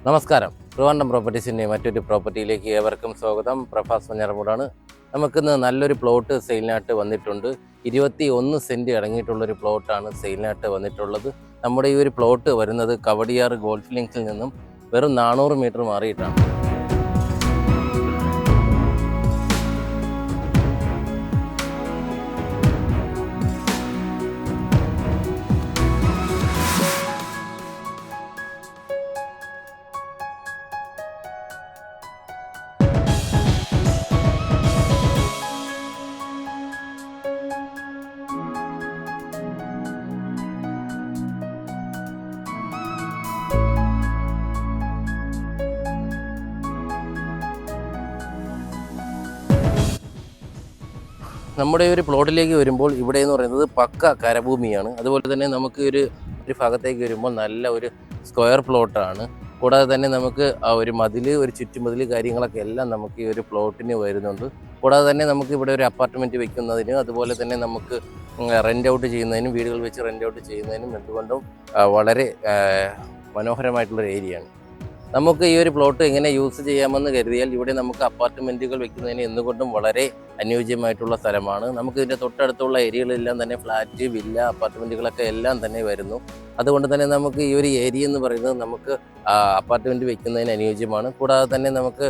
നമസ്കാരം. ട്രിവാൻഡ്രം പ്രോപ്പർട്ടീസിൻ്റെ മറ്റൊരു പ്രോപ്പർട്ടിയിലേക്ക് ഏവർക്കും സ്വാഗതം. പ്രഭാസ് മഞ്ഞറമൂടാണ്. നമുക്കിന്ന് നല്ലൊരു പ്ലോട്ട് സെയിലിനായിട്ട് വന്നിട്ടുണ്ട്. 21 സെൻറ്റ് അടങ്ങിയിട്ടുള്ളൊരു പ്ലോട്ടാണ് സെയിലിനായിട്ട് വന്നിട്ടുള്ളത്. നമ്മുടെ ഈ ഒരു പ്ലോട്ട് വരുന്നത് കവടിയാർ ഗോൾഫ് ലിങ്സിൽ നിന്നും വെറും 400 മീറ്റർ മാറിയിട്ടാണ്. നമ്മുടെ ഒരു പ്ലോട്ടിലേക്ക് വരുമ്പോൾ ഇവിടെ എന്ന് പറയുന്നത് പക്ക കരഭൂമിയാണ്. അതുപോലെ തന്നെ നമുക്ക് ഒരു ഭാഗത്തേക്ക് വരുമ്പോൾ നല്ല ഒരു സ്ക്വയർ പ്ലോട്ടാണ്. കൂടാതെ തന്നെ നമുക്ക് ആ ഒരു ചുറ്റുമതിൽ കാര്യങ്ങളൊക്കെ എല്ലാം നമുക്ക് ഈ ഒരു പ്ലോട്ടിന് വരുന്നുണ്ട്. കൂടാതെ തന്നെ നമുക്ക് ഇവിടെ ഒരു അപ്പാർട്ട്മെൻറ്റ് വെക്കുന്നതിനും അതുപോലെ തന്നെ നമുക്ക് റെൻ്റ് ഔട്ട് ചെയ്യുന്നതിനും വീടുകൾ വെച്ച് റെൻ്റ് ഔട്ട് ചെയ്യുന്നതിനും എന്തുകൊണ്ടും വളരെ മനോഹരമായിട്ടുള്ളൊരു ഏരിയയാണ്. നമുക്ക് ഈ ഒരു പ്ലോട്ട് എങ്ങനെ യൂസ് ചെയ്യാമെന്ന് കരുതിയാൽ ഇവിടെ നമുക്ക് അപ്പാർട്ട്മെൻറ്റുകൾ വെക്കുന്നതിന് എന്തുകൊണ്ടും വളരെ അനുയോജ്യമായിട്ടുള്ള സ്ഥലമാണ്. നമുക്ക് ഇതിൻ്റെ തൊട്ടടുത്തുള്ള ഏരിയകളെല്ലാം തന്നെ ഫ്ലാറ്റ്, വില്ല, അപ്പാർട്ട്മെൻറ്റുകളൊക്കെ എല്ലാം തന്നെ വരുന്നു. അതുകൊണ്ട് തന്നെ നമുക്ക് ഈ ഒരു ഏരിയ എന്ന് പറയുന്നത് നമുക്ക് അപ്പാർട്ട്മെൻറ്റ് വെക്കുന്നതിന് അനുയോജ്യമാണ്. കൂടാതെ തന്നെ നമുക്ക്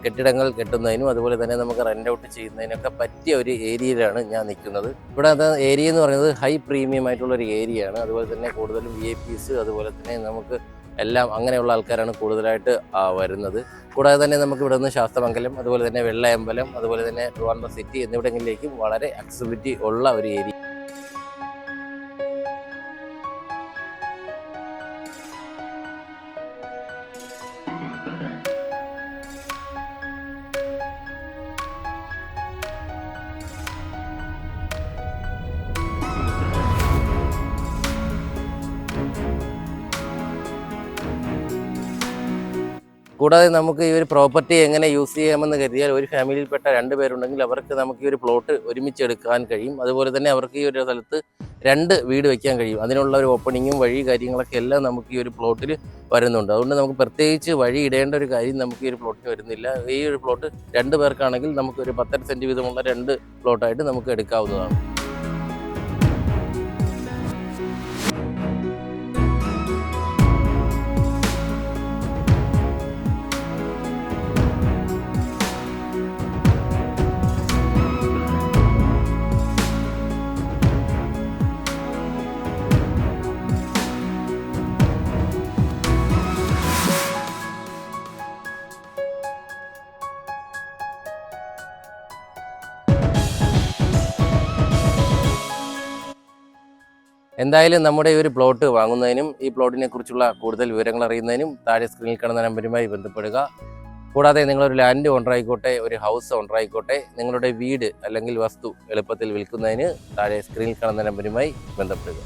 കെട്ടിടങ്ങൾ കെട്ടുന്നതിനും അതുപോലെ തന്നെ നമുക്ക് റെൻ്റ് ഔട്ട് ചെയ്യുന്നതിനൊക്കെ പറ്റിയ ഒരു ഏരിയയിലാണ് ഞാൻ നിൽക്കുന്നത്. ഇവിടെ ഏരിയ എന്ന് പറയുന്നത് ഹൈ പ്രീമിയം ആയിട്ടുള്ളൊരു ഏരിയയാണ്. അതുപോലെ തന്നെ കൂടുതലും VIPs അതുപോലെ തന്നെ നമുക്ക് എല്ലാം അങ്ങനെയുള്ള ആൾക്കാരാണ് കൂടുതലായിട്ട് വരുന്നത്. കൂടാതെ തന്നെ നമുക്ക് ഇവിടെ നിന്ന് ശാസ്തമംഗലം, അതുപോലെ തന്നെ വെള്ളയമ്പലം, അതുപോലെ തന്നെ ട്രിവാൻഡ്രം സിറ്റി എന്നിവിടങ്ങളിലേക്കും വളരെ അക്സസിബിലിറ്റി ഉള്ള ഒരു ഏരിയ. കൂടാതെ നമുക്ക് ഈ ഒരു പ്രോപ്പർട്ടി എങ്ങനെ യൂസ് ചെയ്യാമെന്ന് കരുതിയാൽ ഒരു ഫാമിലിയിൽപ്പെട്ട 2 പേരുണ്ടെങ്കിൽ അവർക്ക് നമുക്ക് ഈ ഒരു പ്ലോട്ട് ഒരുമിച്ച് എടുക്കാൻ കഴിയും. അതുപോലെ തന്നെ അവർക്ക് ഈ ഒരു സ്ഥലത്ത് 2 വീട് വയ്ക്കാൻ കഴിയും. അതിനുള്ള ഒരു ഓപ്പണിങ്ങും കാര്യങ്ങളൊക്കെ എല്ലാം നമുക്ക് ഈ ഒരു പ്ലോട്ടിൽ വരുന്നുണ്ട്. അതുകൊണ്ട് നമുക്ക് പ്രത്യേകിച്ച് വഴി ഇടേണ്ട ഒരു കാര്യം നമുക്ക് ഈ ഒരു പ്ലോട്ടിന് വരുന്നില്ല. ഈ ഒരു പ്ലോട്ട് 2 പേർക്കാണെങ്കിൽ നമുക്കൊരു 10 സെൻറ്റ് വീതമുള്ള 2 പ്ലോട്ടായിട്ട് നമുക്ക് എടുക്കാവുന്നതാണ്. എന്തായാലും നമ്മുടെ ഈ ഒരു പ്ലോട്ട് വാങ്ങുന്നതിനും ഈ പ്ലോട്ടിനെ കുറിച്ചുള്ള കൂടുതൽ വിവരങ്ങൾ അറിയുന്നതിനും താഴെ സ്ക്രീനിൽ കാണുന്ന നമ്പരുമായി ബന്ധപ്പെടുക. കൂടാതെ നിങ്ങളൊരു ലാൻഡ് ഓണർ ആയിക്കോട്ടെ, ഒരു ഹൗസ് ഓണർ ആയിക്കോട്ടെ, നിങ്ങളുടെ വീട് അല്ലെങ്കിൽ വസ്തു എളുപ്പത്തിൽ വിൽക്കുന്നതിന് താഴെ സ്ക്രീനിൽ കാണുന്ന നമ്പരുമായി ബന്ധപ്പെടുക.